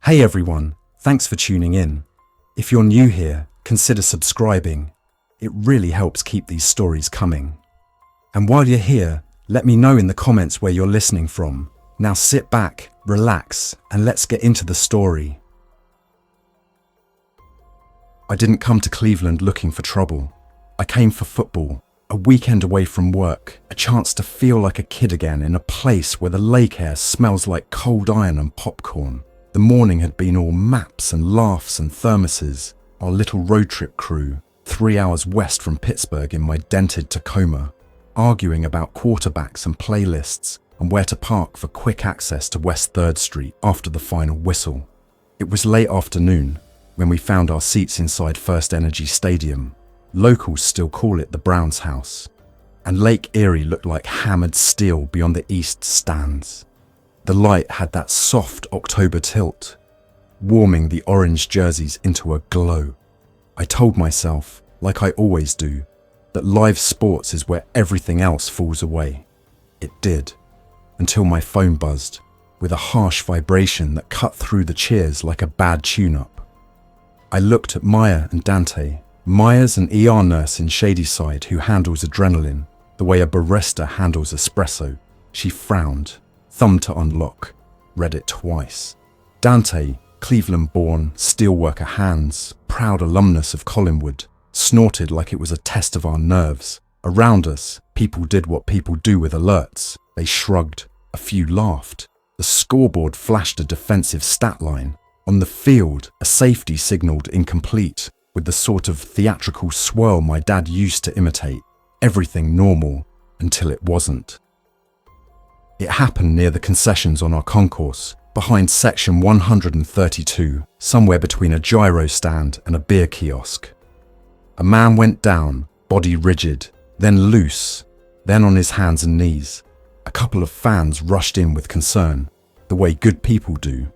Hey everyone, thanks for tuning in. If you're new here, consider subscribing. It really helps keep these stories coming. And while you're here, let me know in the comments where you're listening from. Now sit back, relax, and let's get into the story. I didn't come to Cleveland looking for trouble. I came for football, a weekend away from work, a chance to feel like a kid again in a place where the lake air smells like cold iron and popcorn. The morning had been all maps and laughs and thermoses. Our little road trip crew, 3 hours west from Pittsburgh in my dented Tacoma, arguing about quarterbacks and playlists and where to park for quick access to West 3rd Street after the final whistle. It was late afternoon when we found our seats inside FirstEnergy Stadium. Locals still call it the Browns House. And Lake Erie looked like hammered steel beyond the east stands. The light had that soft October tilt, warming the orange jerseys into a glow. I told myself, like I always do, that live sports is where everything else falls away. It did, until my phone buzzed, with a harsh vibration that cut through the cheers like a bad tune-up. I looked at Maya and Dante. Maya's an ER nurse in Shadyside who handles adrenaline, the way a barista handles espresso. She frowned, thumb to unlock, read it twice. Dante, Cleveland-born, steelworker hands, proud alumnus of Collinwood, snorted like it was a test of our nerves. Around us, people did what people do with alerts. They shrugged, a few laughed. The scoreboard flashed a defensive stat line. On the field, a safety signaled incomplete, with the sort of theatrical swirl my dad used to imitate. Everything normal, until it wasn't. It happened near the concessions on our concourse, behind section 132, somewhere between a gyro stand and a beer kiosk. A man went down, body rigid, then loose, then on his hands and knees. A couple of fans rushed in with concern, the way good people do.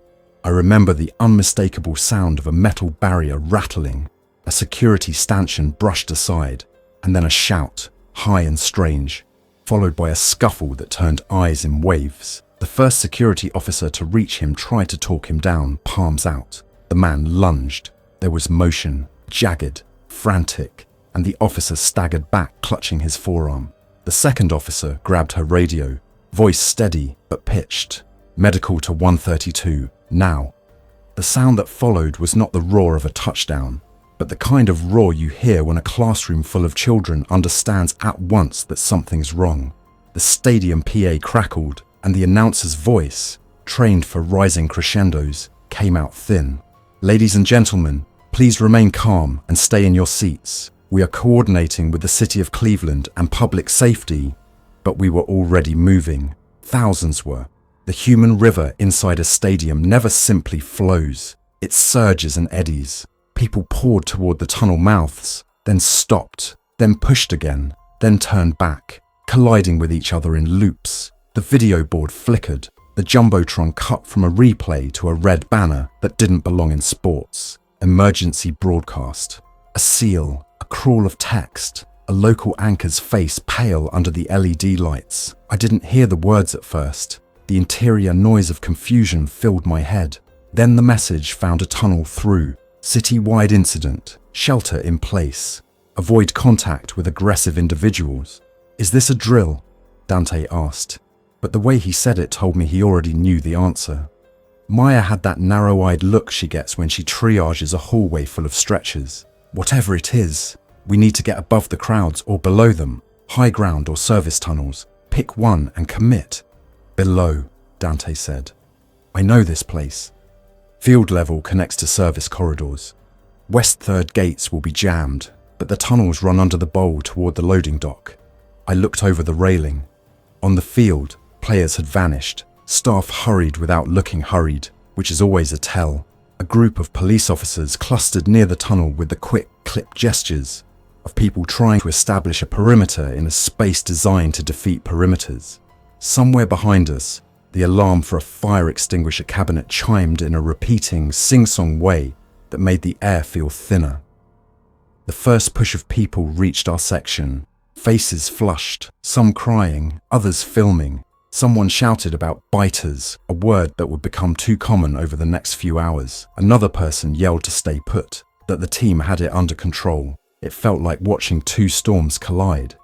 I remember the unmistakable sound of a metal barrier rattling, a security stanchion brushed aside, and then a shout, high and strange, followed by a scuffle that turned eyes in waves. The first security officer to reach him tried to talk him down, palms out. The man lunged. There was motion, jagged, frantic, and the officer staggered back, clutching his forearm. The second officer grabbed her radio, voice steady but pitched. Medical to 132, now. The sound that followed was not the roar of a touchdown, but the kind of roar you hear when a classroom full of children understands at once that something's wrong. The stadium PA crackled, and the announcer's voice, trained for rising crescendos, came out thin. Ladies and gentlemen, please remain calm and stay in your seats. We are coordinating with the City of Cleveland and public safety, but we were already moving. Thousands were. The human river inside a stadium never simply flows. It surges and eddies. People poured toward the tunnel mouths, then stopped, then pushed again, then turned back, colliding with each other in loops. The video board flickered. The jumbotron cut from a replay to a red banner that didn't belong in sports. Emergency broadcast. A seal, a crawl of text, a local anchor's face pale under the LED lights. I didn't hear the words at first. The interior noise of confusion filled my head. Then the message found a tunnel through. City-wide incident. Shelter in place. Avoid contact with aggressive individuals. Is this a drill? Dante asked. But the way he said it told me he already knew the answer. Maya had that narrow-eyed look she gets when she triages a hallway full of stretchers. Whatever it is, we need to get above the crowds or below them. High ground or service tunnels. Pick one and commit. Below, Dante said. I know this place. Field level connects to service corridors. West 3rd gates will be jammed, but the tunnels run under the bowl toward the loading dock. I looked over the railing. On the field, players had vanished. Staff hurried without looking hurried, which is always a tell. A group of police officers clustered near the tunnel with the quick, clipped gestures of people trying to establish a perimeter in a space designed to defeat perimeters. Somewhere behind us, the alarm for a fire extinguisher cabinet chimed in a repeating, sing-song way that made the air feel thinner. The first push of people reached our section, faces flushed, some crying, others filming. Someone shouted about biters, a word that would become too common over the next few hours. Another person yelled to stay put, that the team had it under control. It felt like watching two storms collide.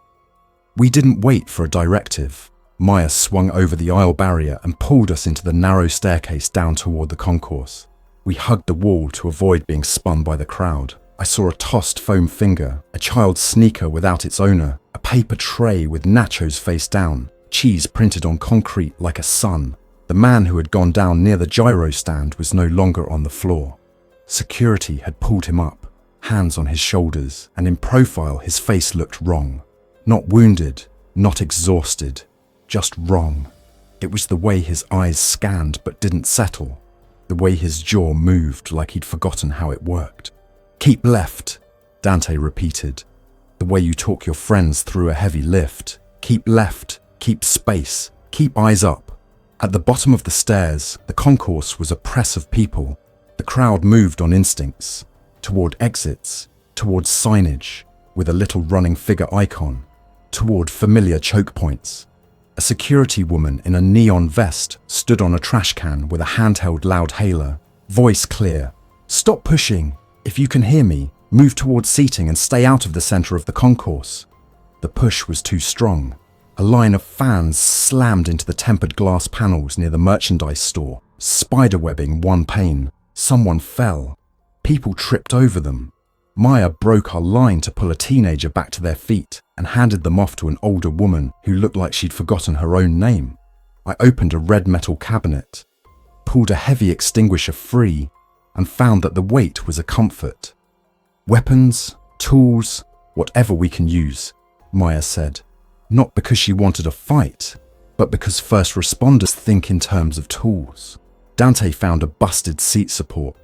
We didn't wait for a directive. Maya swung over the aisle barrier and pulled us into the narrow staircase down toward the concourse. We hugged the wall to avoid being spun by the crowd. I saw a tossed foam finger, a child's sneaker without its owner, a paper tray with nachos face down, cheese printed on concrete like a sun. The man who had gone down near the gyro stand was no longer on the floor. Security had pulled him up, hands on his shoulders, and in profile his face looked wrong. Not wounded, not exhausted, just wrong. It was the way his eyes scanned but didn't settle, the way his jaw moved like he'd forgotten how it worked. "Keep left," Dante repeated. "The way you talk your friends through a heavy lift. Keep left, keep space, keep eyes up." At the bottom of the stairs, the concourse was a press of people. The crowd moved on instincts, toward exits, toward signage, with a little running figure icon, toward familiar choke points. A security woman in a neon vest stood on a trash can with a handheld loudhailer, voice clear. "Stop pushing. If you can hear me, move towards seating and stay out of the center of the concourse." The push was too strong. A line of fans slammed into the tempered glass panels near the merchandise store, spiderwebbing one pane. Someone fell. People tripped over them. Maya broke our line to pull a teenager back to their feet and handed them off to an older woman who looked like she'd forgotten her own name. I opened a red metal cabinet, pulled a heavy extinguisher free, and found that the weight was a comfort. "Weapons, tools, whatever we can use," Maya said. Not because she wanted a fight, but because first responders think in terms of tools. Dante found a busted seat support,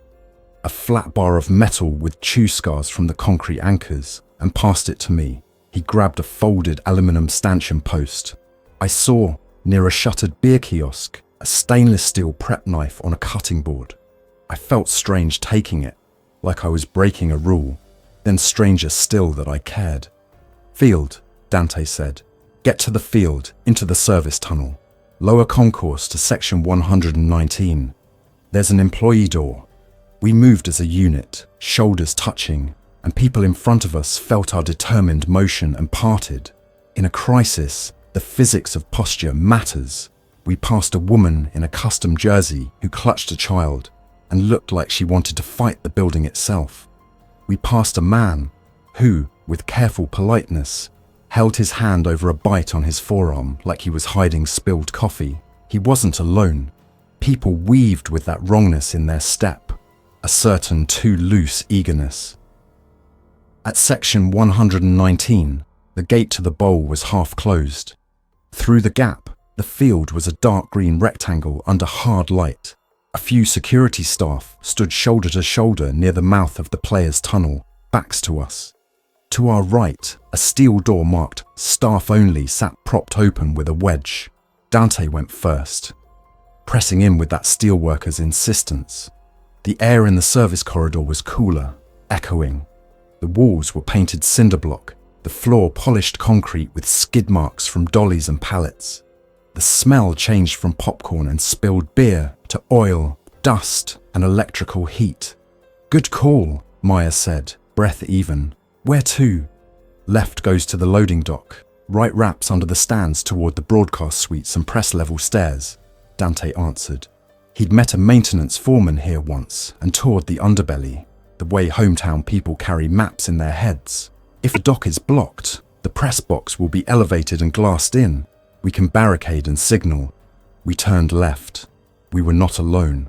a flat bar of metal with chew scars from the concrete anchors, and passed it to me. He grabbed a folded aluminum stanchion post. I saw, near a shuttered beer kiosk, a stainless steel prep knife on a cutting board. I felt strange taking it, like I was breaking a rule, then stranger still that I cared. "Field," Dante said. "Get to the field, into the service tunnel. Lower concourse to section 119. There's an employee door." We moved as a unit, shoulders touching, and people in front of us felt our determined motion and parted. In a crisis, the physics of posture matters. We passed a woman in a custom jersey who clutched a child and looked like she wanted to fight the building itself. We passed a man who, with careful politeness, held his hand over a bite on his forearm like he was hiding spilled coffee. He wasn't alone. People weaved with that wrongness in their step, a certain too loose eagerness. At section 119, the gate to the bowl was half closed. Through the gap, the field was a dark green rectangle under hard light. A few security staff stood shoulder to shoulder near the mouth of the players' tunnel, backs to us. To our right, a steel door marked "Staff Only" sat propped open with a wedge. Dante went first, pressing in with that steelworker's insistence. The air in the service corridor was cooler, echoing. The walls were painted cinder block, the floor polished concrete with skid marks from dollies and pallets. The smell changed from popcorn and spilled beer to oil, dust, and electrical heat. "Good call," Maya said, breath even. "Where to?" "Left goes to the loading dock. Right wraps under the stands toward the broadcast suites and press level stairs," Dante answered. He'd met a maintenance foreman here once and toured the underbelly, the way hometown people carry maps in their heads. "If a dock is blocked, the press box will be elevated and glassed in. We can barricade and signal." We turned left. We were not alone.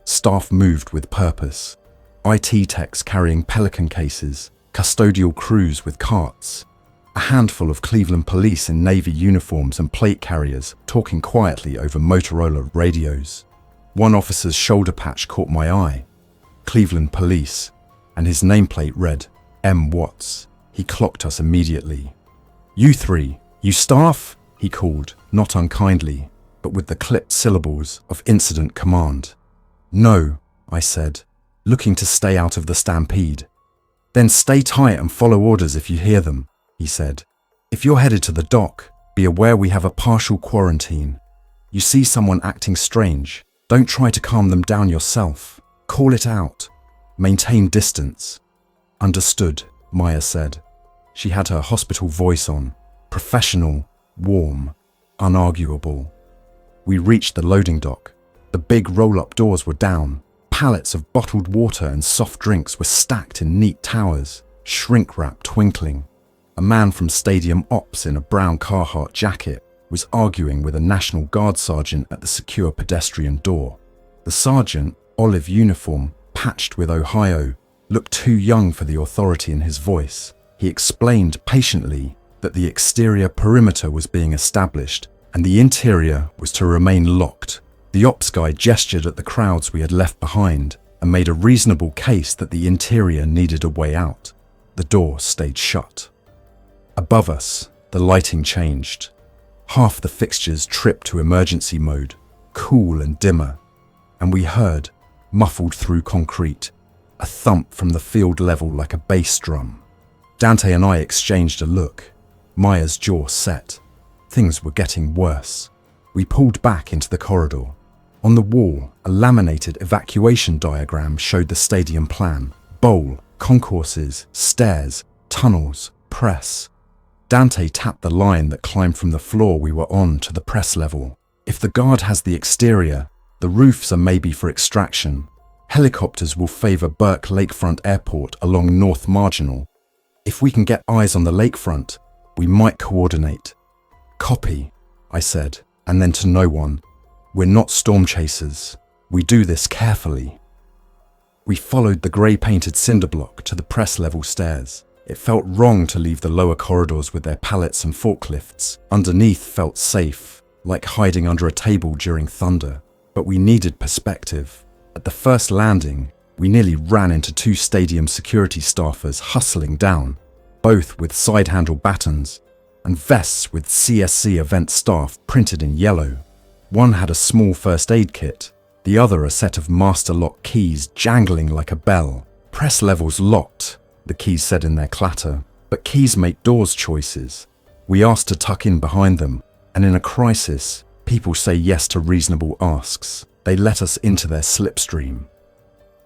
Staff moved with purpose. IT techs carrying Pelican cases, custodial crews with carts, a handful of Cleveland police in Navy uniforms and plate carriers talking quietly over Motorola radios. One officer's shoulder patch caught my eye. Cleveland Police, and his nameplate read M. Watts. He clocked us immediately. "You three, you staff?" he called, not unkindly, but with the clipped syllables of incident command. "No," I said, looking to stay out of the stampede. "Then stay tight and follow orders if you hear them," he said. "If you're headed to the dock, be aware we have a partial quarantine. You see someone acting strange, don't try to calm them down yourself. Call it out. Maintain distance. Understood, Maya said. She had her hospital voice on, professional, warm, unarguable. We reached the loading dock. The big roll-up doors were down. Pallets of bottled water and soft drinks were stacked in neat towers, shrink wrap twinkling. A man from Stadium Ops in a brown Carhartt jacket was arguing with a National Guard sergeant at the secure pedestrian door. The sergeant, olive uniform, patched with Ohio, looked too young for the authority in his voice. He explained patiently that the exterior perimeter was being established and the interior was to remain locked. The ops guy gestured at the crowds we had left behind and made a reasonable case that the interior needed a way out. The door stayed shut. Above us, the lighting changed. Half the fixtures tripped to emergency mode, cool and dimmer, and we heard, muffled through concrete, a thump from the field level like a bass drum. Dante and I exchanged a look. Maya's jaw set. Things were getting worse. We pulled back into the corridor. On the wall, a laminated evacuation diagram showed the stadium plan. Bowl, concourses, stairs, tunnels, press. Dante tapped the line that climbed from the floor we were on to the press level. If the guard has the exterior, the roofs are maybe for extraction. Helicopters will favor Burke Lakefront Airport along North Marginal. If we can get eyes on the lakefront, we might coordinate. Copy, I said, and then to no one. We're not storm chasers. We do this carefully. We followed the grey-painted cinder block to the press level stairs. It felt wrong to leave the lower corridors with their pallets and forklifts. Underneath felt safe, like hiding under a table during thunder. But we needed perspective. At the first landing, we nearly ran into two stadium security staffers hustling down, both with side-handle batons and vests with CSC event staff printed in yellow. One had a small first aid kit, the other a set of master lock keys jangling like a bell. Press levels locked, the keys said in their clatter, but keys make doors choices. We asked to tuck in behind them, and in a crisis, people say yes to reasonable asks. They let us into their slipstream.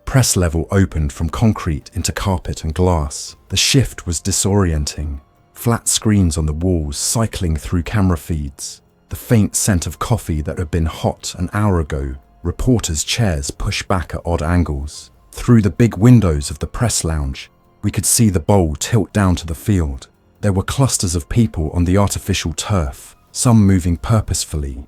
Press level opened from concrete into carpet and glass. The shift was disorienting. Flat screens on the walls cycling through camera feeds. The faint scent of coffee that had been hot an hour ago. Reporters' chairs pushed back at odd angles. Through the big windows of the press lounge, we could see the bowl tilt down to the field. There were clusters of people on the artificial turf, some moving purposefully.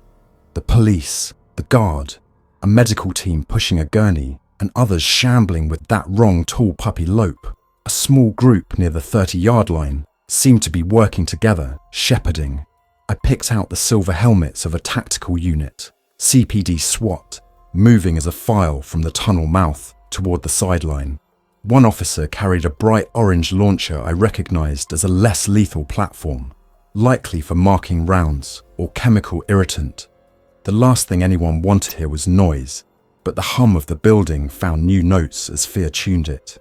The police, the guard, a medical team pushing a gurney, and others shambling with that wrong tall puppy lope. A small group near the 30-yard line seemed to be working together, shepherding. I picked out the silver helmets of a tactical unit, CPD SWAT, moving as a file from the tunnel mouth toward the sideline. One officer carried a bright orange launcher I recognized as a less lethal platform, likely for marking rounds or chemical irritant. The last thing anyone wanted here was noise, but the hum of the building found new notes as fear tuned it.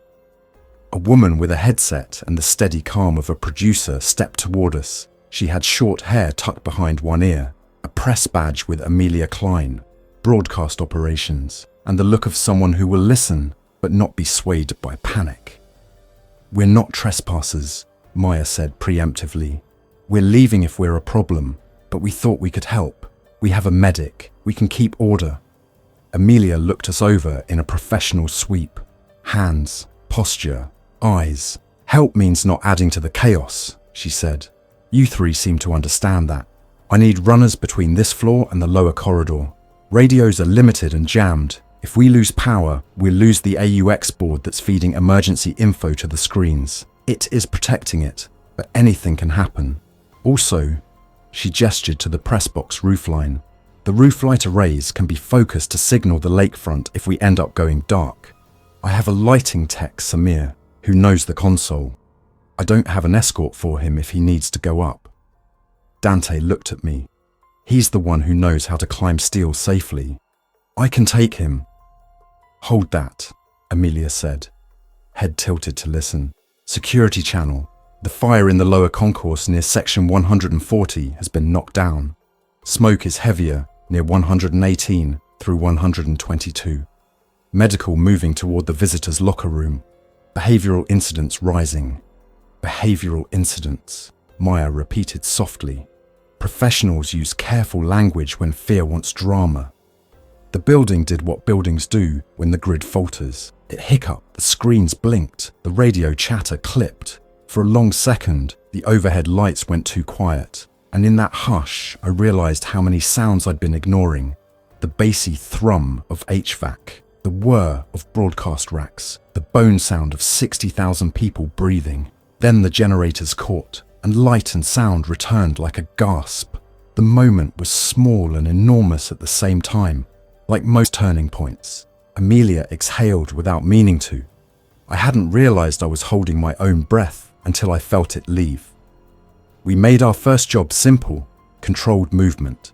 A woman with a headset and the steady calm of a producer stepped toward us. She had short hair tucked behind one ear, a press badge with Amelia Klein, broadcast operations, and the look of someone who will listen but not be swayed by panic. "We're not trespassers," Maya said preemptively. "We're leaving if we're a problem, but we thought we could help. We have a medic. We can keep order." Amelia looked us over in a professional sweep. Hands, posture, eyes. "Help means not adding to the chaos," she said. "You three seem to understand that. I need runners between this floor and the lower corridor. Radios are limited and jammed. If we lose power, we'll lose the AUX board that's feeding emergency info to the screens. It is protecting it, but anything can happen. Also," she gestured to the press box roofline, "the roof light arrays can be focused to signal the lakefront if we end up going dark. I have a lighting tech, Samir, who knows the console. I don't have an escort for him if he needs to go up." Dante looked at me. "He's the one who knows how to climb steel safely. I can take him." "Hold that," Amelia said, head tilted to listen. "Security channel. The fire in the lower concourse near section 140 has been knocked down. Smoke is heavier, near 118 through 122. Medical moving toward the visitor's locker room. Behavioral incidents rising. Behavioral incidents, Maya repeated softly. Professionals use careful language when fear wants drama. The building did what buildings do when the grid falters. It hiccuped, the screens blinked, the radio chatter clipped. For a long second, the overhead lights went too quiet, and in that hush, I realized how many sounds I'd been ignoring. The bassy thrum of HVAC, the whir of broadcast racks, the bone sound of 60,000 people breathing. Then the generators caught, and light and sound returned like a gasp. The moment was small and enormous at the same time. Like most turning points, Amelia exhaled without meaning to. I hadn't realized I was holding my own breath until I felt it leave. We made our first job simple, controlled movement.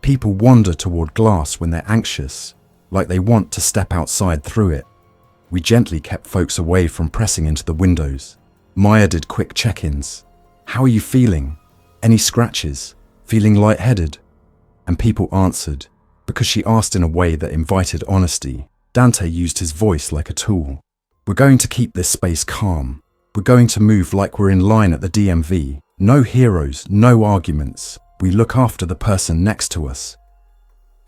People wander toward glass when they're anxious, like they want to step outside through it. We gently kept folks away from pressing into the windows. Maya did quick check-ins. How are you feeling? Any scratches? Feeling lightheaded? And people answered. Because she asked in a way that invited honesty, Dante used his voice like a tool. We're going to keep this space calm. We're going to move like we're in line at the DMV. No heroes, no arguments. We look after the person next to us.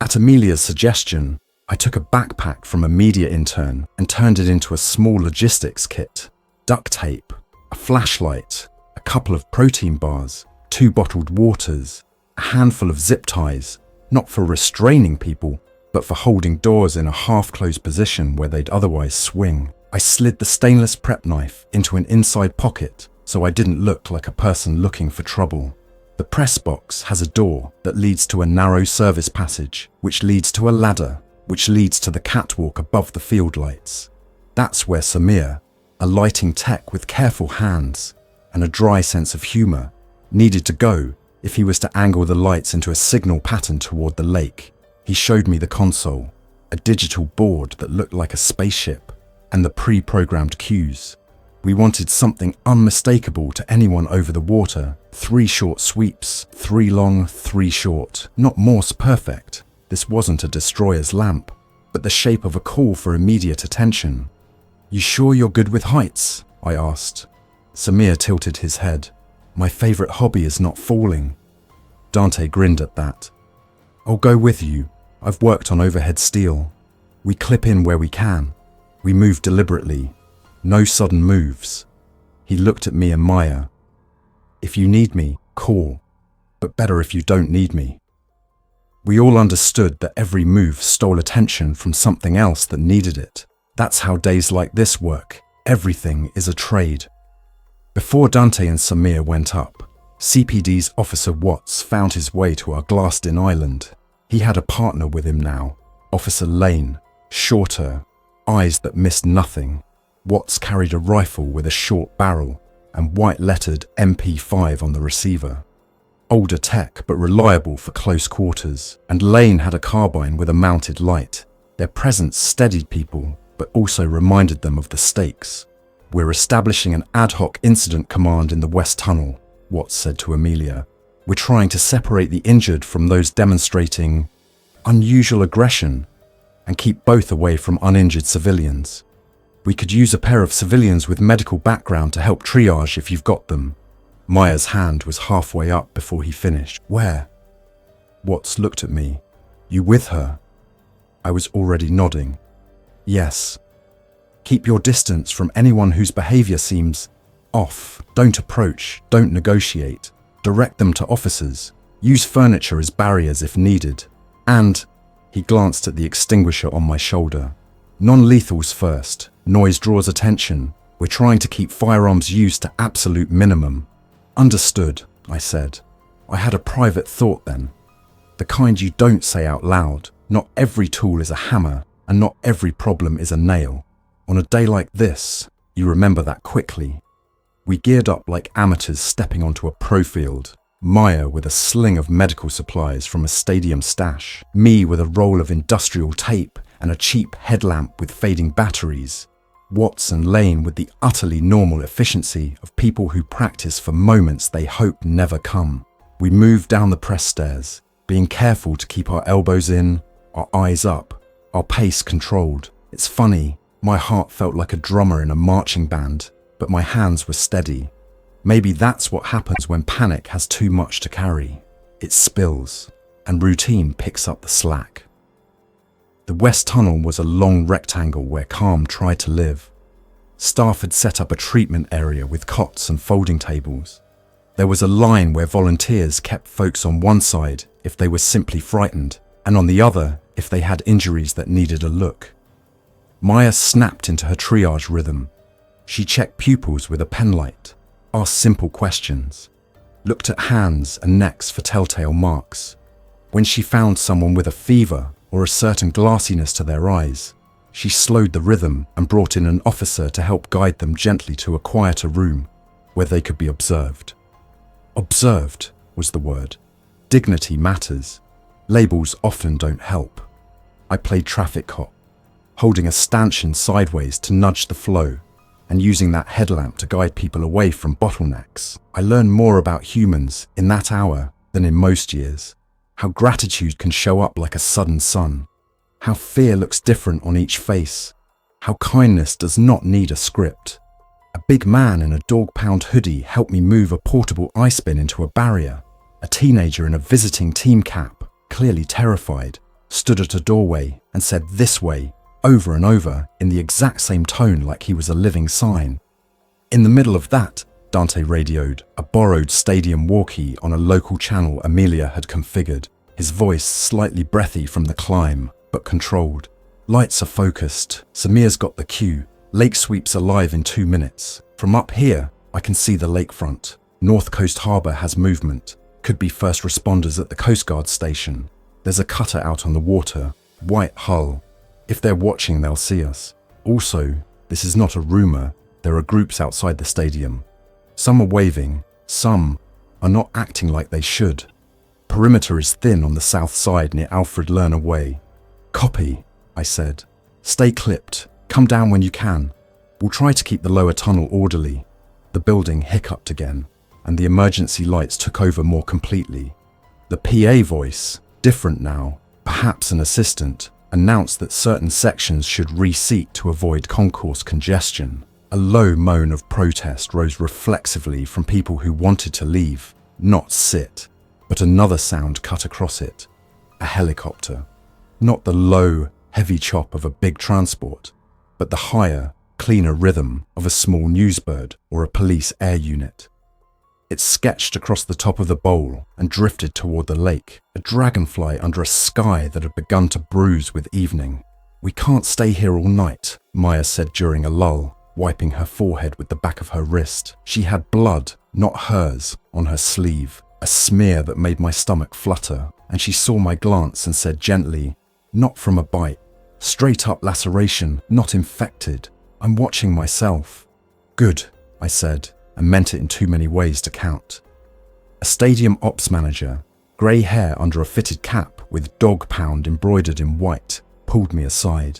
At Amelia's suggestion, I took a backpack from a media intern and turned it into a small logistics kit. Duct tape, a flashlight, a couple of protein bars, 2 bottled waters, a handful of zip ties, not for restraining people, but for holding doors in a half-closed position where they'd otherwise swing. I slid the stainless prep knife into an inside pocket so I didn't look like a person looking for trouble. The press box has a door that leads to a narrow service passage, which leads to a ladder, which leads to the catwalk above the field lights. That's where Samir, a lighting tech with careful hands and a dry sense of humor, needed to go if he was to angle the lights into a signal pattern toward the lake. He showed me the console, a digital board that looked like a spaceship, and the pre-programmed cues. We wanted something unmistakable to anyone over the water. 3 short sweeps, 3 long, 3 short. Not Morse perfect. This wasn't a destroyer's lamp, but the shape of a call for immediate attention. You sure you're good with heights? I asked. Samir tilted his head. My favorite hobby is not falling. Dante grinned at that. I'll go with you. I've worked on overhead steel. We clip in where we can. We move deliberately. No sudden moves. He looked at me and Maya. If you need me, call. But better if you don't need me. We all understood that every move stole attention from something else that needed it. That's how days like this work. Everything is a trade. Before Dante and Samir went up, CPD's Officer Watts found his way to our glassed-in island. He had a partner with him now, Officer Lane, shorter, eyes that missed nothing. Watts carried a rifle with a short barrel and white-lettered MP5 on the receiver. Older tech but reliable for close quarters, and Lane had a carbine with a mounted light. Their presence steadied people, but also reminded them of the stakes. We're establishing an ad hoc incident command in the West Tunnel, Watts said to Amelia. We're trying to separate the injured from those demonstrating unusual aggression and keep both away from uninjured civilians. We could use a pair of civilians with medical background to help triage if you've got them. Maya's hand was halfway up before he finished. Where? Watts looked at me. You with her? I was already nodding. Yes. Keep your distance from anyone whose behavior seems off. Don't approach, don't negotiate. Direct them to officers. Use furniture as barriers if needed. And, he glanced at the extinguisher on my shoulder. Non-lethals first. Noise draws attention. We're trying to keep firearms use to absolute minimum. Understood, I said. I had a private thought then. The kind you don't say out loud. Not every tool is a hammer, and not every problem is a nail. On a day like this, you remember that quickly. We geared up like amateurs stepping onto a pro field. Maya with a sling of medical supplies from a stadium stash. Me with a roll of industrial tape and a cheap headlamp with fading batteries. Watts and Lane with the utterly normal efficiency of people who practice for moments they hope never come. We moved down the press stairs, being careful to keep our elbows in, our eyes up, our pace controlled. It's funny, my heart felt like a drummer in a marching band, but my hands were steady. Maybe that's what happens when panic has too much to carry. It spills, and routine picks up the slack. The West Tunnel was a long rectangle where calm tried to live. Staff had set up a treatment area with cots and folding tables. There was a line where volunteers kept folks on one side if they were simply frightened, and on the other if they had injuries that needed a look. Maya snapped into her triage rhythm. She checked pupils with a penlight, asked simple questions, looked at hands and necks for telltale marks. When she found someone with a fever or a certain glassiness to their eyes, she slowed the rhythm and brought in an officer to help guide them gently to a quieter room where they could be observed. Observed was the word. Dignity matters. Labels often don't help. I played traffic cop, holding a stanchion sideways to nudge the flow and using that headlamp to guide people away from bottlenecks. I learned more about humans in that hour than in most years. How gratitude can show up like a sudden sun. How fear looks different on each face. How kindness does not need a script. A big man in a dog-pound hoodie helped me move a portable ice bin into a barrier. A teenager in a visiting team cap, clearly terrified, stood at a doorway and said "this way" over and over in the exact same tone like he was a living sign. In the middle of that, Dante radioed a borrowed stadium walkie on a local channel Amelia had configured, his voice slightly breathy from the climb, but controlled. Lights are focused. Samir's got the cue. Lake sweeps are live in 2 minutes. From up here, I can see the lakefront. North Coast Harbour has movement. Could be first responders at the Coast Guard station. There's a cutter out on the water, white hull. If they're watching, they'll see us. Also, this is not a rumour. There are groups outside the stadium. Some are waving. Some are not acting like they should. Perimeter is thin on the south side near Alfred Lerner Way. Copy, I said. Stay clipped. Come down when you can. We'll try to keep the lower tunnel orderly. The building hiccuped again, and the emergency lights took over more completely. The PA voice, different now, perhaps an assistant, announced that certain sections should reseat to avoid concourse congestion. A low moan of protest rose reflexively from people who wanted to leave, not sit, but another sound cut across it. A helicopter. Not the low, heavy chop of a big transport, but the higher, cleaner rhythm of a small newsbird or a police air unit. It sketched across the top of the bowl and drifted toward the lake, a dragonfly under a sky that had begun to bruise with evening. We can't stay here all night, Maya said during a lull, wiping her forehead with the back of her wrist. She had blood, not hers, on her sleeve, a smear that made my stomach flutter, and she saw my glance and said gently, "Not from a bite. Straight up laceration, not infected. I'm watching myself." "Good," I said, and meant it in too many ways to count. A stadium ops manager, grey hair under a fitted cap with dog pound embroidered in white, pulled me aside.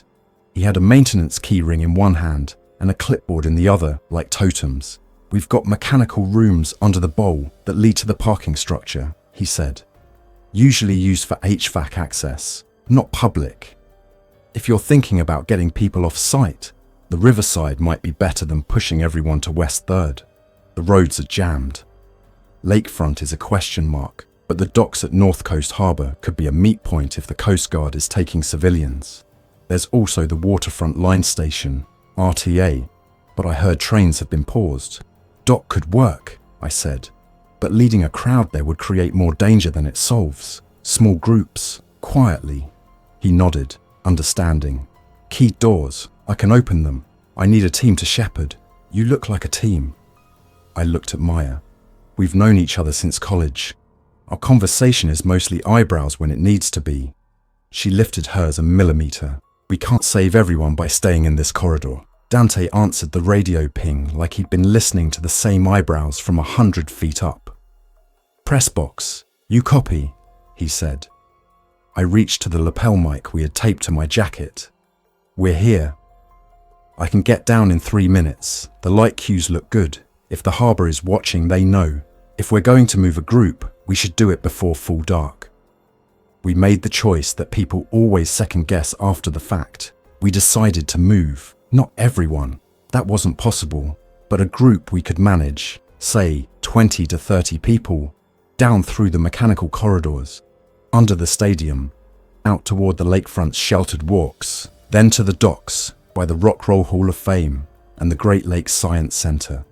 He had a maintenance key ring in one hand and a clipboard in the other, like totems. "We've got mechanical rooms under the bowl that lead to the parking structure," he said. "Usually used for HVAC access, not public. If you're thinking about getting people off site, the riverside might be better than pushing everyone to West 3rd. The roads are jammed. Lakefront is a question mark, but the docks at North Coast Harbour could be a meet point if the Coast Guard is taking civilians. There's also the waterfront line station, RTA, but I heard trains have been paused. Dock could work, I said, but leading a crowd there would create more danger than it solves. Small groups, quietly." He nodded, understanding. "Keyed doors, I can open them. I need a team to shepherd. You look like a team." I looked at Maya. We've known each other since college. Our conversation is mostly eyebrows when it needs to be. She lifted hers a millimeter. "We can't save everyone by staying in this corridor." Dante answered the radio ping like he'd been listening to the same eyebrows from 100 feet up. "Press box, you copy," he said. I reached to the lapel mic we had taped to my jacket. "We're here. I can get down in 3 minutes. The light cues look good. If the harbour is watching, they know. If we're going to move a group, we should do it before full dark." We made the choice that people always second guess after the fact. We decided to move. Not everyone. That wasn't possible. But a group we could manage, say 20 to 30 people, down through the mechanical corridors, under the stadium, out toward the lakefront's sheltered walks, then to the docks by the Rock Roll Hall of Fame and the Great Lakes Science Center.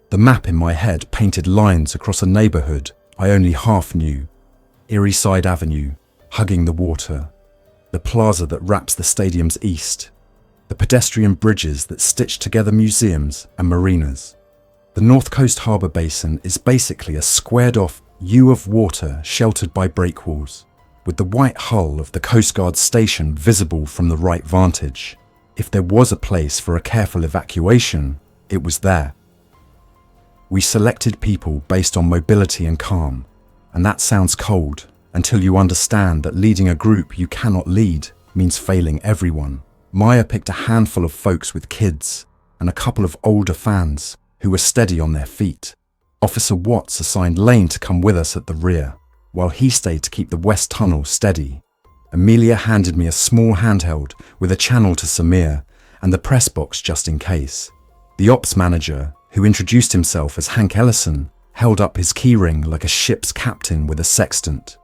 The map in my head painted lines across a neighborhood I only half knew. Erieside Avenue, hugging the water, the plaza that wraps the stadium's east, the pedestrian bridges that stitch together museums and marinas. The North Coast Harbour Basin is basically a squared-off U of water sheltered by breakwalls, with the white hull of the Coast Guard station visible from the right vantage. If there was a place for a careful evacuation, it was there. We selected people based on mobility and calm, and that sounds cold until you understand that leading a group you cannot lead means failing everyone. Maya picked a handful of folks with kids and a couple of older fans who were steady on their feet. Officer Watts assigned Lane to come with us at the rear, while he stayed to keep the west tunnel steady. Amelia handed me a small handheld with a channel to Samir and the press box just in case. The ops manager, who introduced himself as Hank Ellison, held up his keyring like a ship's captain with a sextant.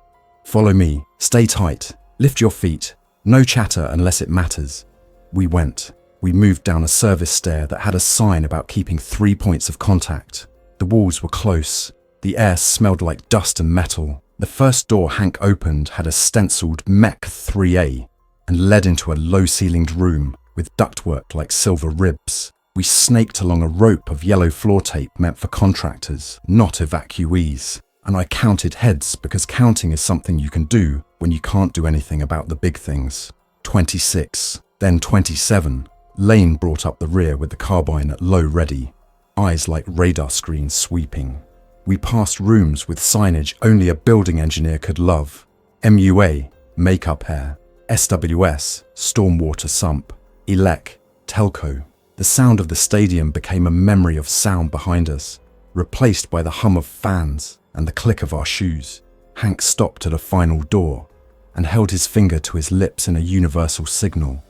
"Follow me, stay tight, lift your feet, no chatter unless it matters." We went. We moved down a service stair that had a sign about keeping 3 points of contact. The walls were close. The air smelled like dust and metal. The first door Hank opened had a stenciled Mech 3A and led into a low-ceilinged room with ductwork like silver ribs. We snaked along a rope of yellow floor tape meant for contractors, not evacuees. And I counted heads because counting is something you can do when you can't do anything about the big things. 26, then 27. Lane brought up the rear with the carbine at low ready, eyes like radar screens sweeping. We passed rooms with signage only a building engineer could love. MUA, makeup air. SWS, stormwater sump. ELEC, telco. The sound of the stadium became a memory of sound behind us, replaced by the hum of fans and the click of our shoes. Hank stopped at a final door and held his finger to his lips in a universal signal.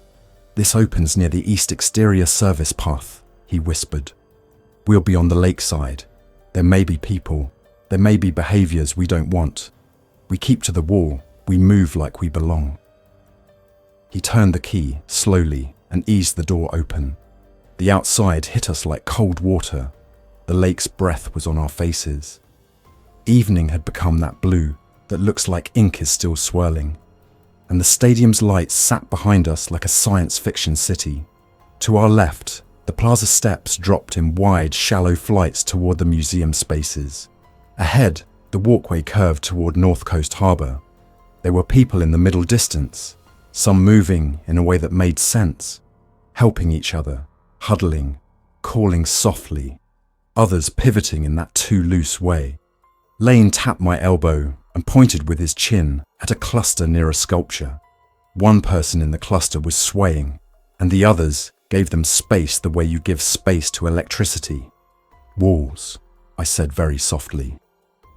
"This opens near the east exterior service path," he whispered. "We'll be on the lakeside. There may be people. There may be behaviors we don't want. We keep to the wall. We move like we belong." He turned the key slowly and eased the door open. The outside hit us like cold water. The lake's breath was on our faces. Evening had become that blue that looks like ink is still swirling, and the stadium's lights sat behind us like a science fiction city. To our left, the plaza steps dropped in wide, shallow flights toward the museum spaces. Ahead, the walkway curved toward North Coast Harbour. There were people in the middle distance, some moving in a way that made sense, helping each other, huddling, calling softly, others pivoting in that too loose way. Lane tapped my elbow and pointed with his chin at a cluster near a sculpture. One person in the cluster was swaying, and the others gave them space the way you give space to electricity. "Walls," I said very softly.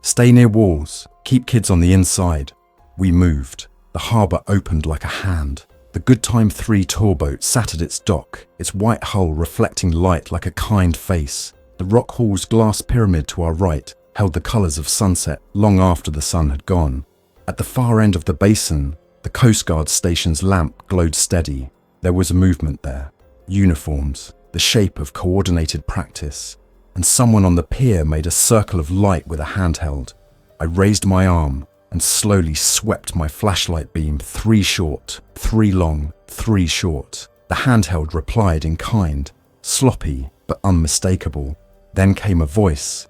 "Stay near walls, keep kids on the inside." We moved. The harbour opened like a hand. The Good Time 3 tour boat sat at its dock, its white hull reflecting light like a kind face. The Rock Hall's glass pyramid to our right held the colours of sunset long after the sun had gone. At the far end of the basin, the Coast Guard station's lamp glowed steady. There was a movement there. Uniforms, the shape of coordinated practice, and someone on the pier made a circle of light with a handheld. I raised my arm and slowly swept my flashlight beam 3 short, 3 long, 3 short. The handheld replied in kind, sloppy but unmistakable. Then came a voice,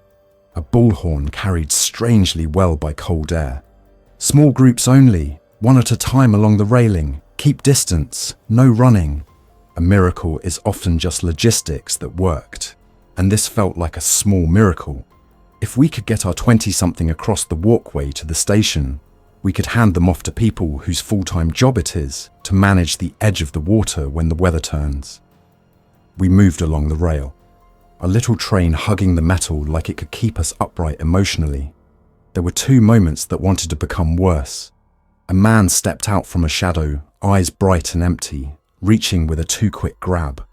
a bullhorn carried strangely well by cold air. "Small groups only, 1 at a time along the railing. Keep distance, no running." A miracle is often just logistics that worked, and this felt like a small miracle. If we could get our 20-something across the walkway to the station, we could hand them off to people whose full-time job it is to manage the edge of the water when the weather turns. We moved along the rail, a little train hugging the metal like it could keep us upright emotionally. There were 2 moments that wanted to become worse. A man stepped out from a shadow, eyes bright and empty, reaching with a too-quick grab.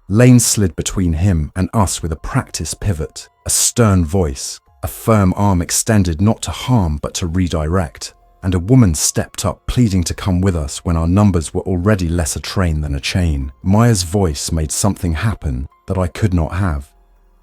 Lane slid between him and us with a practiced pivot, a stern voice, a firm arm extended not to harm but to redirect, and a woman stepped up pleading to come with us when our numbers were already less a train than a chain. Maya's voice made something happen that I could not have.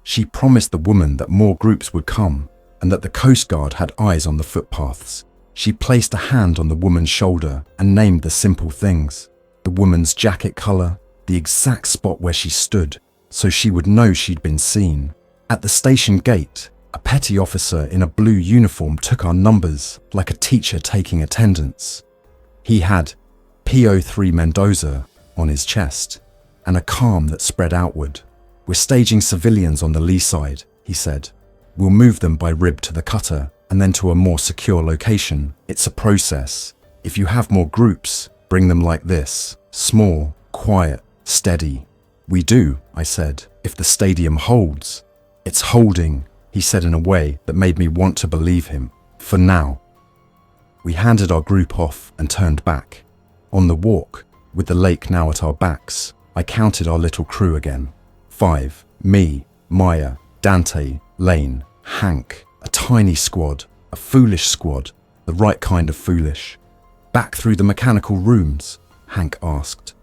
She promised the woman that more groups would come and that the Coast Guard had eyes on the footpaths. She placed a hand on the woman's shoulder and named the simple things: the woman's jacket colour, the exact spot where she stood, so she would know she'd been seen. At the station gate, a petty officer in a blue uniform took our numbers like a teacher taking attendance. He had PO3 Mendoza on his chest and a calm that spread outward. "We're staging civilians on the lee side," he said. "We'll move them by rib to the cutter and then to a more secure location. It's a process. If you have more groups, bring them like this: small, quiet, steady." "We do," I said, "if the stadium holds." "It's holding," he said in a way that made me want to believe him. "For now." We handed our group off and turned back. On the walk, with the lake now at our backs, I counted our little crew again. 5. Me, Maya, Dante, Lane, Hank. A tiny squad, a foolish squad, the right kind of foolish. "Back through the mechanical rooms?" Hank asked.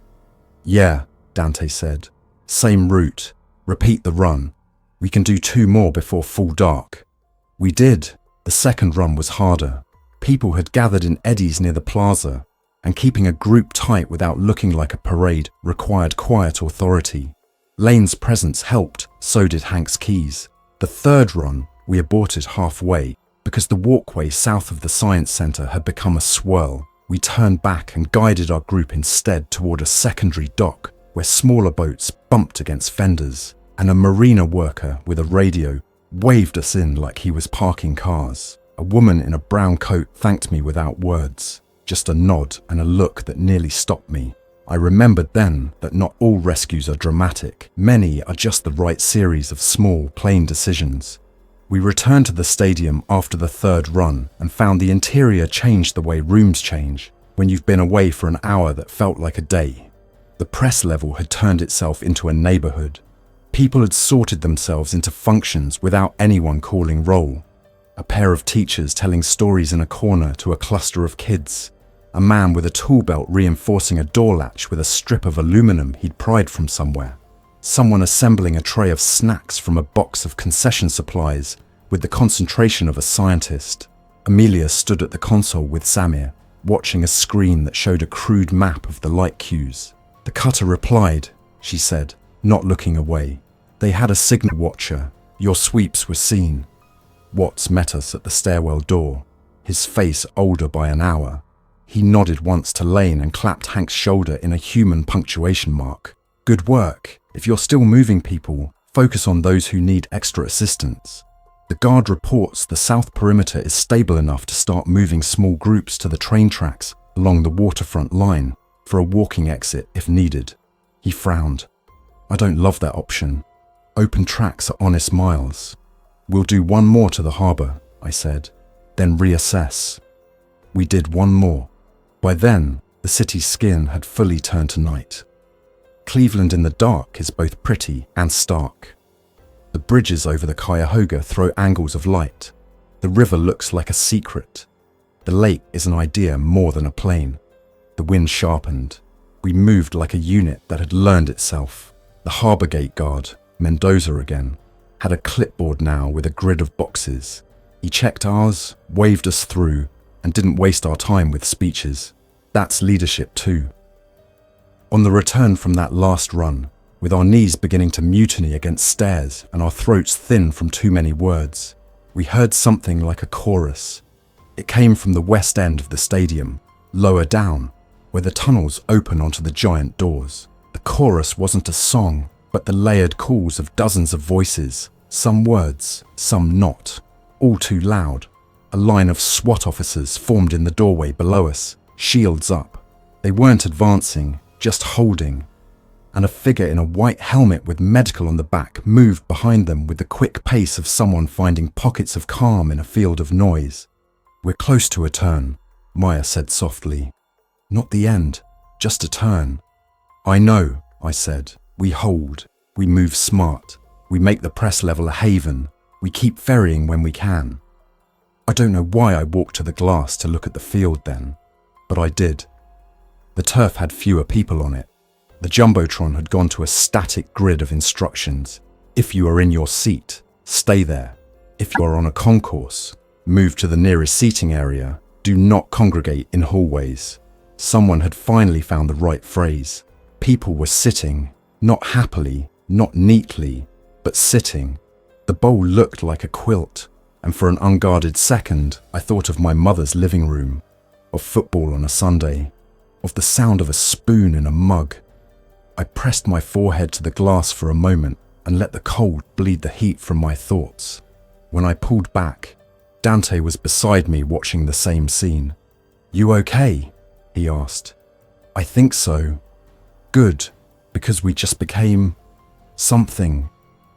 "Yeah," Dante said. "Same route. Repeat the run. We can do 2 more before full dark." We did. The second run was harder. People had gathered in eddies near the plaza, and keeping a group tight without looking like a parade required quiet authority. Lane's presence helped, so did Hank's keys. The third run, we aborted halfway because the walkway south of the science center had become a swirl. We turned back and guided our group instead toward a secondary dock where smaller boats bumped against fenders, and a marina worker with a radio waved us in like he was parking cars. A woman in a brown coat thanked me without words, just a nod and a look that nearly stopped me. I remembered then that not all rescues are dramatic. Many are just the right series of small, plain decisions. We returned to the stadium after the third run and found the interior changed the way rooms change when you've been away for an hour that felt like a day. The press level had turned itself into a neighborhood. People had sorted themselves into functions without anyone calling roll. A pair of teachers telling stories in a corner to a cluster of kids. A man with a tool belt reinforcing a door latch with a strip of aluminum he'd pried from somewhere. Someone assembling a tray of snacks from a box of concession supplies with the concentration of a scientist. Amelia stood at the console with Samir, watching a screen that showed a crude map of the light cues. "The cutter replied," she said, not looking away. "They had a signal watcher. Your sweeps were seen." Watts met us at the stairwell door, his face older by an hour. He nodded once to Lane and clapped Hank's shoulder in a human punctuation mark. "Good work. If you're still moving people, focus on those who need extra assistance." The guard reports the south perimeter is stable enough to start moving small groups to the train tracks along the waterfront line for a walking exit if needed. He frowned. "I don't love that option. Open tracks are honest miles." "We'll do 1 more to the harbour," I said, "then reassess." We did 1 more. By then, the city's skin had fully turned to night. Cleveland in the dark is both pretty and stark. The bridges over the Cuyahoga throw angles of light. The river looks like a secret. The lake is an idea more than a plane. The wind sharpened. We moved like a unit that had learned itself. The harbour gate guard, Mendoza again, had a clipboard now with a grid of boxes. He checked ours, waved us through, and didn't waste our time with speeches. That's leadership too. On the return from that last run, with our knees beginning to mutiny against stairs and our throats thin from too many words, we heard something like a chorus. It came from the west end of the stadium, lower down, where the tunnels open onto the giant doors. The chorus wasn't a song, but the layered calls of dozens of voices, some words, some not, all too loud. A line of SWAT officers formed in the doorway below us, shields up. They weren't advancing, just holding. And a figure in a white helmet with medical on the back moved behind them with the quick pace of someone finding pockets of calm in a field of noise. "We're close to a turn," Maya said softly. Not the end, just a turn. I know, I said. We hold. We move smart. We make the press level a haven. We keep ferrying when we can. I don't know why I walked to the glass to look at the field then, but I did. The turf had fewer people on it. The Jumbotron had gone to a static grid of instructions. If you are in your seat, stay there. If you are on a concourse, move to the nearest seating area. Do not congregate in hallways. Someone had finally found the right phrase. People were sitting, not happily, not neatly, but sitting. The bowl looked like a quilt, and for an unguarded second, I thought of my mother's living room, of football on a Sunday, of the sound of a spoon in a mug. I pressed my forehead to the glass for a moment and let the cold bleed the heat from my thoughts. When I pulled back, Dante was beside me watching the same scene. You okay? He asked. I think so. Good, because we just became something.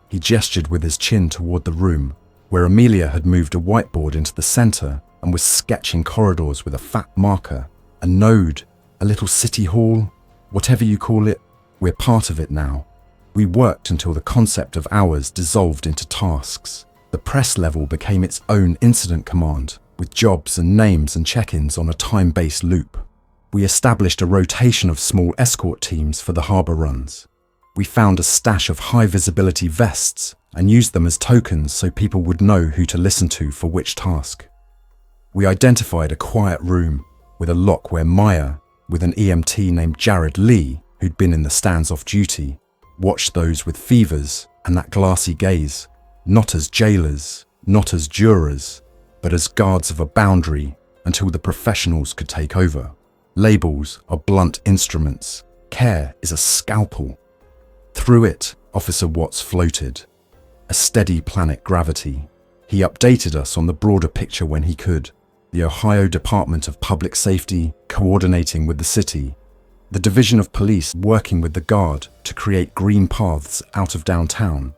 He gestured with his chin toward the room, where Amelia had moved a whiteboard into the center and was sketching corridors with a fat marker, a node, a little city hall, whatever you call it. We're part of it now. We worked until the concept of hours dissolved into tasks. The press level became its own incident command, with jobs and names and check-ins on a time-based loop. We established a rotation of small escort teams for the harbour runs. We found a stash of high-visibility vests and used them as tokens so people would know who to listen to for which task. We identified a quiet room with a lock where Maya, with an EMT named Jared Lee, who'd been in the stands off duty, watched those with fevers and that glassy gaze, not as jailers, not as jurors, but as guards of a boundary until the professionals could take over. Labels are blunt instruments. Care is a scalpel. Through it, Officer Watts floated, a steady planet gravity. He updated us on the broader picture when he could. The Ohio Department of Public Safety coordinating with the city, the Division of Police working with the Guard to create green paths out of downtown,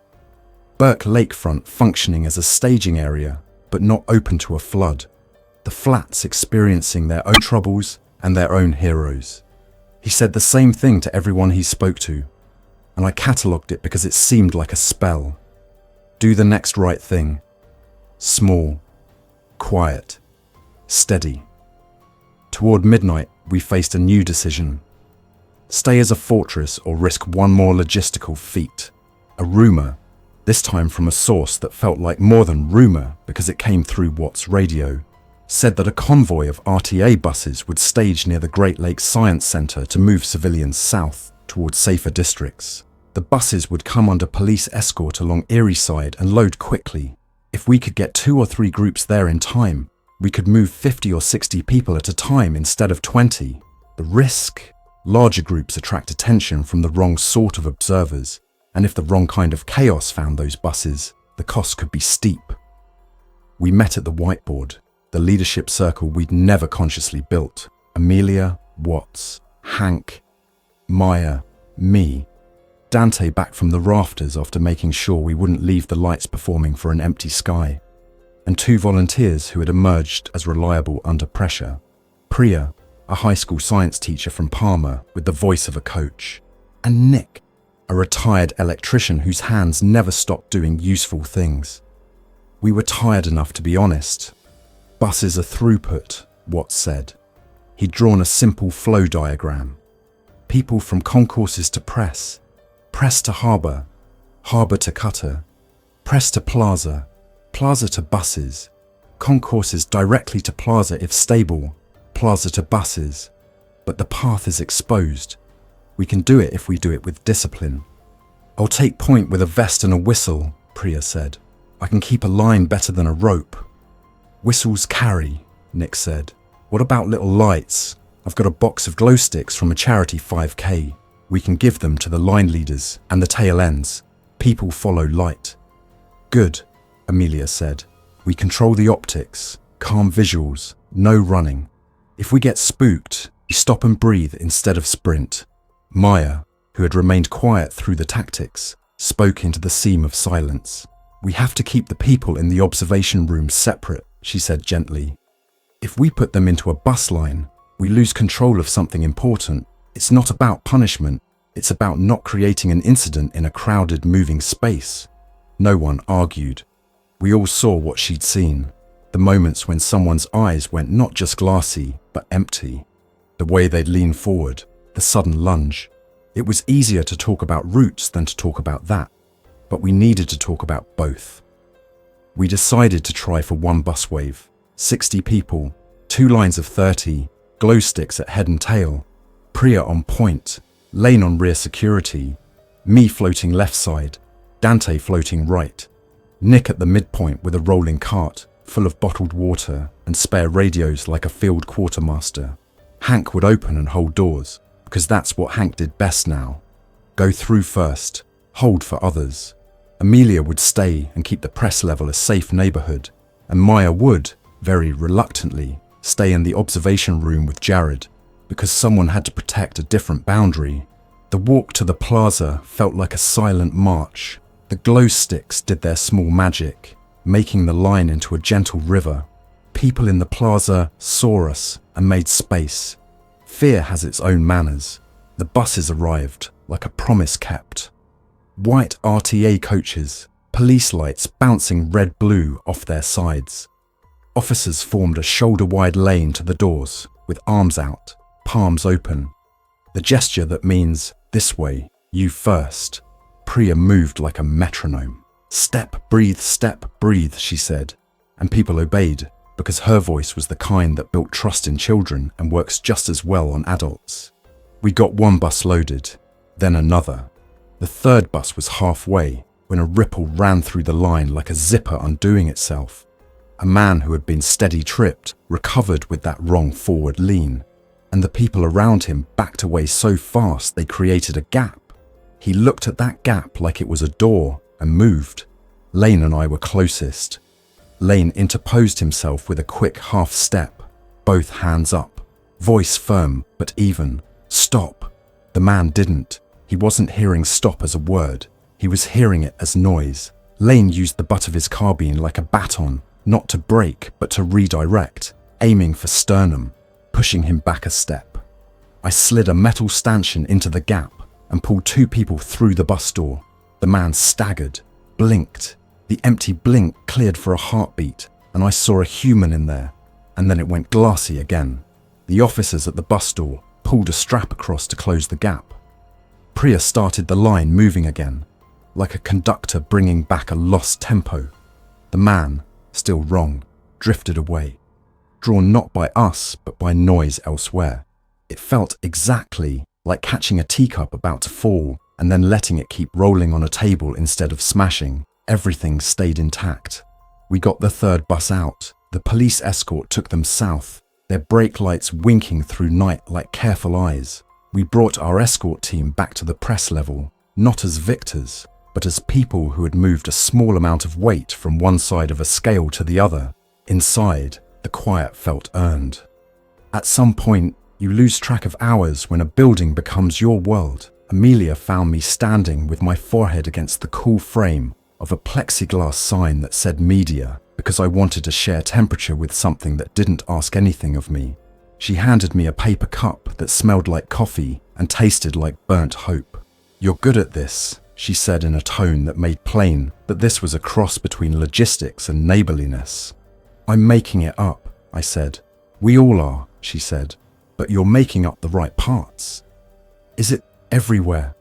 Burke Lakefront functioning as a staging area but not open to a flood, the flats experiencing their own troubles and their own heroes. He said the same thing to everyone he spoke to, and I catalogued it because it seemed like a spell. Do the next right thing. Small, quiet, steady. Toward midnight, we faced a new decision. Stay as a fortress or risk one more logistical feat. A rumour, this time from a source that felt like more than rumour because it came through Watt's radio, said that a convoy of RTA buses would stage near the Great Lakes Science Centre to move civilians south towards safer districts. The buses would come under police escort along Erie side and load quickly. If we could get 2 or 3 groups there in time, we could move 50 or 60 people at a time instead of 20. The risk? Larger groups attract attention from the wrong sort of observers, and if the wrong kind of chaos found those buses, the cost could be steep. We met at the whiteboard, the leadership circle we'd never consciously built. Amelia, Watts, Hank, Maya, me. Dante back from the rafters after making sure we wouldn't leave the lights performing for an empty sky, and 2 volunteers who had emerged as reliable under pressure. Priya, a high school science teacher from Palmer with the voice of a coach, and Nick, a retired electrician whose hands never stopped doing useful things. We were tired enough to be honest. Buses are throughput, Watts said. He'd drawn a simple flow diagram. People from concourses to press, press to harbour, harbour to cutter, press to plaza, plaza to buses, concourses directly to plaza if stable, plaza to buses. But the path is exposed. We can do it if we do it with discipline. I'll take point with a vest and a whistle, Priya said. I can keep a line better than a rope. Whistles carry, Nick said. What about little lights? I've got a box of glow sticks from a charity 5K. We can give them to the line leaders and the tail ends. People follow light. Good, Amelia said. We control the optics, calm visuals, no running. If we get spooked, we stop and breathe instead of sprint. Maya, who had remained quiet through the tactics, spoke into the seam of silence. We have to keep the people in the observation room separate, she said gently. If we put them into a bus line, we lose control of something important. It's not about punishment. It's about not creating an incident in a crowded, moving space. No one argued. We all saw what she'd seen. The moments when someone's eyes went not just glassy, but empty. The way they'd lean forward, the sudden lunge. It was easier to talk about routes than to talk about that, but we needed to talk about both. We decided to try for one bus wave, 60 people, 2 lines of 30, glow sticks at head and tail, Priya on point, Lane on rear security, me floating left side, Dante floating right, Nick at the midpoint with a rolling cart full of bottled water and spare radios like a field quartermaster. Hank would open and hold doors, because that's what Hank did best now. Go through first, hold for others. Amelia would stay and keep the press level a safe neighborhood, and Maya would, very reluctantly, stay in the observation room with Jared, because someone had to protect a different boundary. The walk to the plaza felt like a silent march. The glow sticks did their small magic, making the line into a gentle river. People in the plaza saw us and made space. Fear has its own manners. The buses arrived, like a promise kept. White RTA coaches, police lights bouncing red-blue off their sides. Officers formed a shoulder-wide lane to the doors, with arms out, palms open. The gesture that means, this way, you first. Priya moved like a metronome. Step, breathe, she said, and people obeyed, because her voice was the kind that built trust in children and works just as well on adults. We got one bus loaded, then another. The third bus was halfway when a ripple ran through the line like a zipper undoing itself. A man who had been steady tripped recovered with that wrong forward lean, and the people around him backed away so fast they created a gap. He looked at that gap like it was a door and moved. Lane and I were closest. Lane interposed himself with a quick half step, both hands up, voice firm but even. Stop. The man didn't. He wasn't hearing stop as a word. He was hearing it as noise. Lane used the butt of his carbine like a baton, not to brake but to redirect, aiming for sternum, pushing him back a step. I slid a metal stanchion into the gap and pulled 2 people through the bus door. The man staggered, blinked. The empty blink cleared for a heartbeat, and I saw a human in there, and then it went glassy again. The officers at the bus door pulled a strap across to close the gap. Priya started the line moving again, like a conductor bringing back a lost tempo. The man, still wrong, drifted away, drawn not by us but by noise elsewhere. It felt exactly like catching a teacup about to fall and then letting it keep rolling on a table instead of smashing. Everything stayed intact. We got the third bus out. The police escort took them south, their brake lights winking through night like careful eyes. We brought our escort team back to the press level, not as victors, but as people who had moved a small amount of weight from one side of a scale to the other. Inside, the quiet felt earned. At some point, you lose track of hours when a building becomes your world. Amelia found me standing with my forehead against the cool frame of a plexiglass sign that said media, because I wanted to share temperature with something that didn't ask anything of me. She handed me a paper cup that smelled like coffee and tasted like burnt hope. "You're good at this," she said in a tone that made plain that this was a cross between logistics and neighborliness. "I'm making it up," I said. "We all are," she said, "but you're making up the right parts." "Is it everywhere?"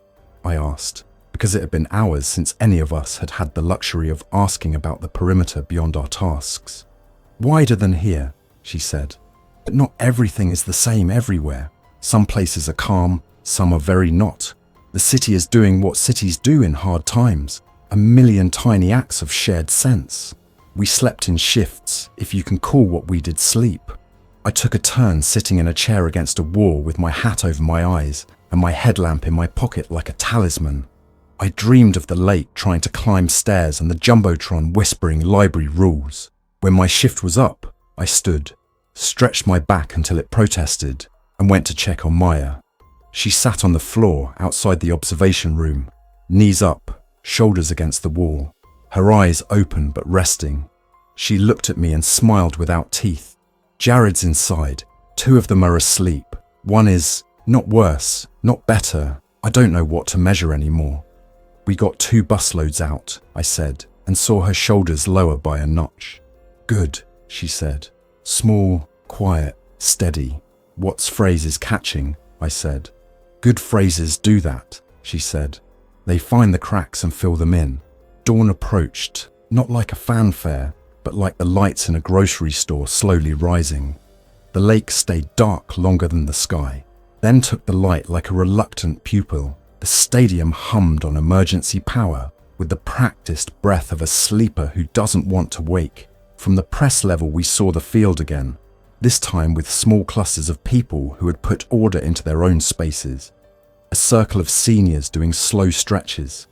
I asked, because it had been hours since any of us had had the luxury of asking about the perimeter beyond our tasks. "Wider than here," she said, "but not everything is the same everywhere. Some places are calm, some are very not. The city is doing what cities do in hard times, a million tiny acts of shared sense. We slept in shifts, if you can call what we did sleep. I took a turn sitting in a chair against a wall with my hat over my eyes and my headlamp in my pocket like a talisman. I dreamed of the lake trying to climb stairs and the Jumbotron whispering library rules. When my shift was up, I stood, stretched my back until it protested, and went to check on Maya. She sat on the floor outside the observation room, knees up, shoulders against the wall, her eyes open but resting. She looked at me and smiled without teeth. Jared's inside. 2 of them are asleep. One is not worse, not better. I don't know what to measure anymore. We got 2 busloads out, I said, and saw her shoulders lower by a notch. Good, she said. Small, quiet, steady. What's phrase is catching, I said. Good phrases do that, she said. They find the cracks and fill them in. Dawn approached, not like a fanfare, but like the lights in a grocery store slowly rising. The lake stayed dark longer than the sky, then took the light like a reluctant pupil. The stadium hummed on emergency power with the practiced breath of a sleeper who doesn't want to wake. From the press level we saw the field again, this time with small clusters of people who had put order into their own spaces. A circle of seniors doing slow stretches.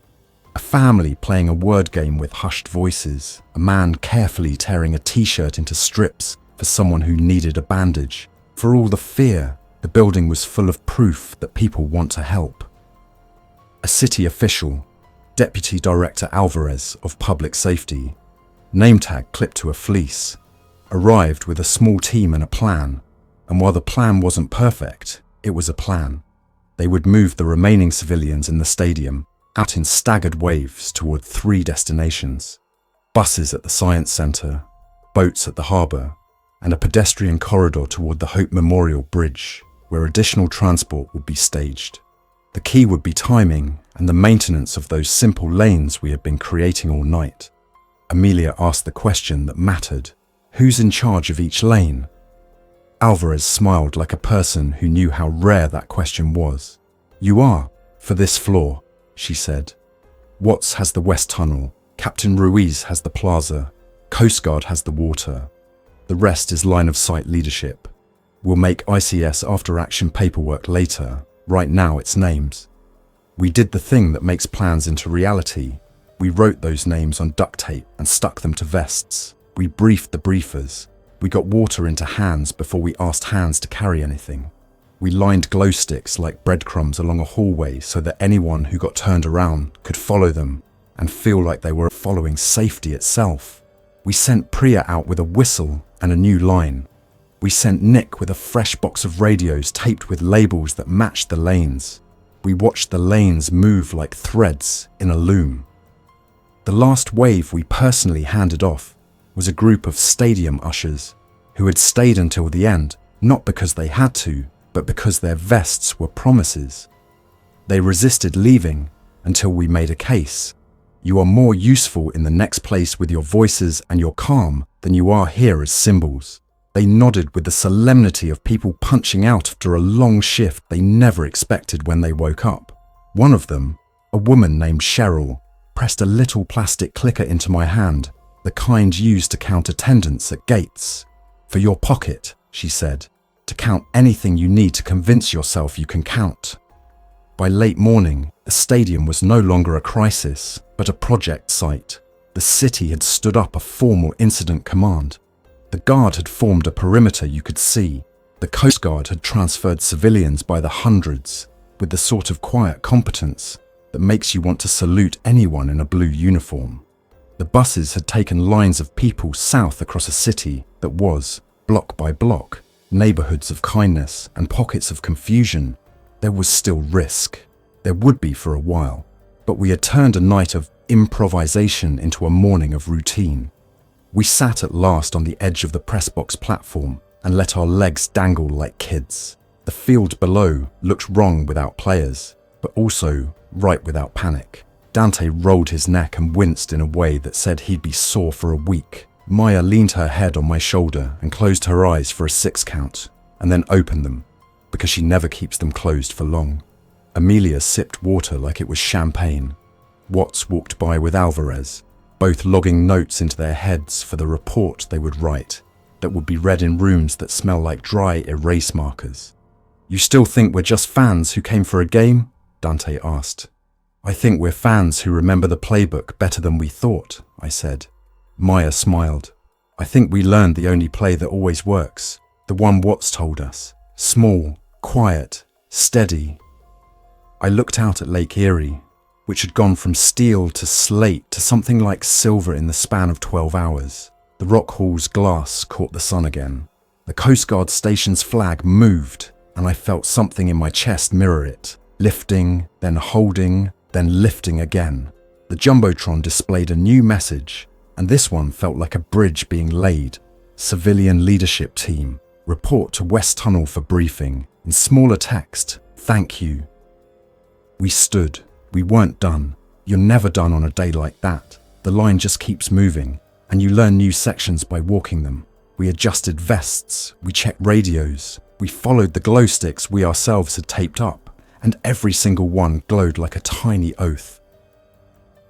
A family playing a word game with hushed voices. A man carefully tearing a t-shirt into strips for someone who needed a bandage. For all the fear, the building was full of proof that people want to help. A city official, Deputy Director Alvarez of Public Safety, name tag clipped to a fleece, arrived with a small team and a plan. And while the plan wasn't perfect, it was a plan. They would move the remaining civilians in the stadium out in staggered waves toward 3 destinations. Buses at the Science Center, boats at the harbor, and a pedestrian corridor toward the Hope Memorial Bridge, where additional transport would be staged. The key would be timing and the maintenance of those simple lanes we had been creating all night. Amelia asked the question that mattered. Who's in charge of each lane? Alvarez smiled like a person who knew how rare that question was. You are, for this floor, she said. Watts has the West Tunnel, Captain Ruiz has the plaza, Coast Guard has the water. The rest is line of sight leadership. We'll make ICS after action paperwork later. Right now it's names. We did the thing that makes plans into reality. We wrote those names on duct tape and stuck them to vests. We briefed the briefers. We got water into hands before we asked hands to carry anything. We lined glow sticks like breadcrumbs along a hallway so that anyone who got turned around could follow them and feel like they were following safety itself. We sent Priya out with a whistle and a new line. We sent Nick with a fresh box of radios taped with labels that matched the lanes. We watched the lanes move like threads in a loom. The last wave we personally handed off was a group of stadium ushers who had stayed until the end, not because they had to, but because their vests were promises. They resisted leaving until we made a case. You are more useful in the next place with your voices and your calm than you are here as symbols. They nodded with the solemnity of people punching out after a long shift they never expected when they woke up. One of them, a woman named Cheryl, pressed a little plastic clicker into my hand, the kind used to count attendance at gates. For your pocket, she said, to count anything you need to convince yourself you can count. By late morning, the stadium was no longer a crisis, but a project site. The city had stood up a formal incident command. The guard had formed a perimeter you could see. The Coast Guard had transferred civilians by the hundreds, with the sort of quiet competence that makes you want to salute anyone in a blue uniform. The buses had taken lines of people south across a city that was, block by block, neighborhoods of kindness and pockets of confusion. There was still risk. There would be for a while, but we had turned a night of improvisation into a morning of routine. We sat at last on the edge of the press box platform and let our legs dangle like kids. The field below looked wrong without players, but also right without panic. Dante rolled his neck and winced in a way that said he'd be sore for a week. Maya leaned her head on my shoulder and closed her eyes for a 6 count, and then opened them, because she never keeps them closed for long. Amelia sipped water like it was champagne. Watts walked by with Alvarez, both logging notes into their heads for the report they would write, that would be read in rooms that smell like dry erase markers. You still think we're just fans who came for a game? Dante asked. I think we're fans who remember the playbook better than we thought, I said. Maya smiled. I think we learned the only play that always works, the one Watts told us. Small, quiet, steady. I looked out at Lake Erie, which had gone from steel to slate to something like silver in the span of 12 hours. The rock hall's glass caught the sun again. The Coast Guard station's flag moved, and I felt something in my chest mirror it, lifting, then holding, then lifting again. The Jumbotron displayed a new message, and this one felt like a bridge being laid. Civilian leadership team, report to West Tunnel for briefing. In smaller text, thank you. We stood. We weren't done. You're never done on a day like that. The line just keeps moving, and you learn new sections by walking them. We adjusted vests. We checked radios. We followed the glow sticks we ourselves had taped up, and every single one glowed like a tiny oath.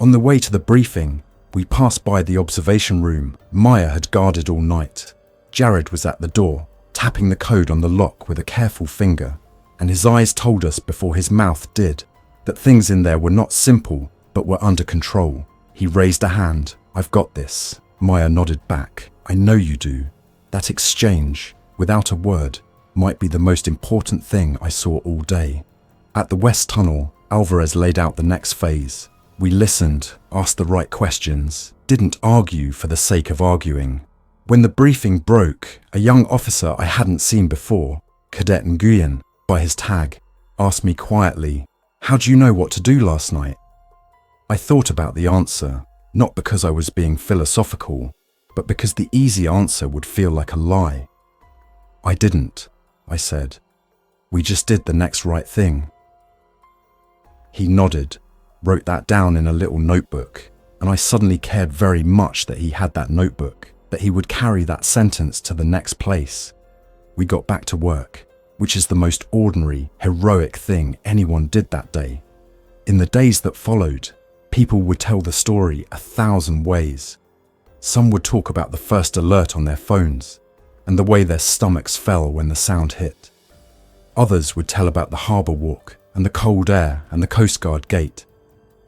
On the way to the briefing, we passed by the observation room Maya had guarded all night. Jared was at the door, tapping the code on the lock with a careful finger, and his eyes told us before his mouth did that things in there were not simple, but were under control. He raised a hand. I've got this. Maya nodded back. I know you do. That exchange, without a word, might be the most important thing I saw all day. At the West Tunnel, Alvarez laid out the next phase. We listened, asked the right questions, didn't argue for the sake of arguing. When the briefing broke, a young officer I hadn't seen before, Cadet Nguyen, by his tag, asked me quietly, "How do you know what to do last night?" I thought about the answer, not because I was being philosophical, but because the easy answer would feel like a lie. I didn't, I said. We just did the next right thing. He nodded, wrote that down in a little notebook, and I suddenly cared very much that he had that notebook, that he would carry that sentence to the next place. We got back to work, which is the most ordinary, heroic thing anyone did that day. In the days that followed, people would tell the story 1,000 ways. Some would talk about the first alert on their phones, and the way their stomachs fell when the sound hit. Others would tell about the harbour walk, and the cold air, and the Coast Guard gate.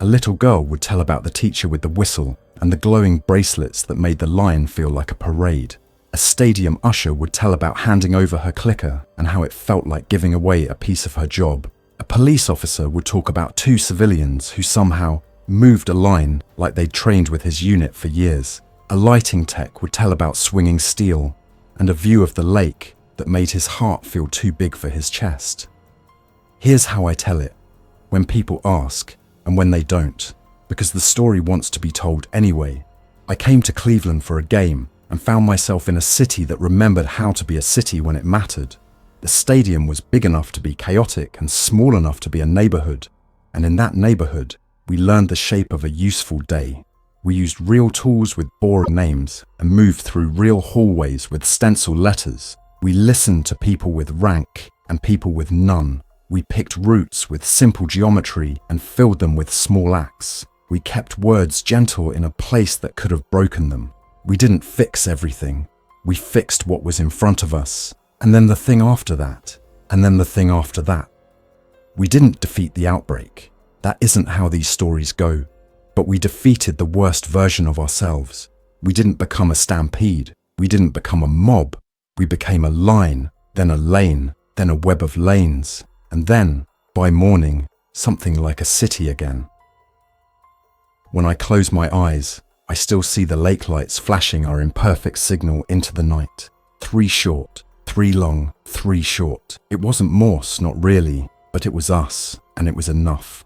A little girl would tell about the teacher with the whistle and the glowing bracelets that made the line feel like a parade. A stadium usher would tell about handing over her clicker and how it felt like giving away a piece of her job. A police officer would talk about 2 civilians who somehow moved a line like they'd trained with his unit for years. A lighting tech would tell about swinging steel and a view of the lake that made his heart feel too big for his chest. Here's how I tell it, when people ask, and when they don't, because the story wants to be told anyway. I came to Cleveland for a game and found myself in a city that remembered how to be a city when it mattered. The stadium was big enough to be chaotic and small enough to be a neighborhood, and in that neighborhood, we learned the shape of a useful day. We used real tools with boring names and moved through real hallways with stencil letters. We listened to people with rank and people with none. We picked roots with simple geometry and filled them with small acts. We kept words gentle in a place that could have broken them. We didn't fix everything. We fixed what was in front of us, and then the thing after that, and then the thing after that. We didn't defeat the outbreak. That isn't how these stories go. But we defeated the worst version of ourselves. We didn't become a stampede. We didn't become a mob. We became a line, then a lane, then a web of lanes. And then, by morning, something like a city again. When I close my eyes, I still see the lake lights flashing our imperfect signal into the night. 3 short, 3 long, 3 short. It wasn't Morse, not really, but it was us, and it was enough.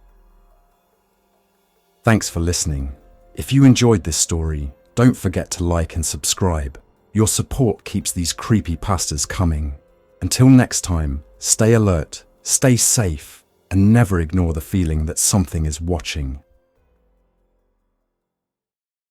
Thanks for listening. If you enjoyed this story, don't forget to like and subscribe. Your support keeps these creepypastas coming. Until next time, stay alert, stay safe, and never ignore the feeling that something is watching.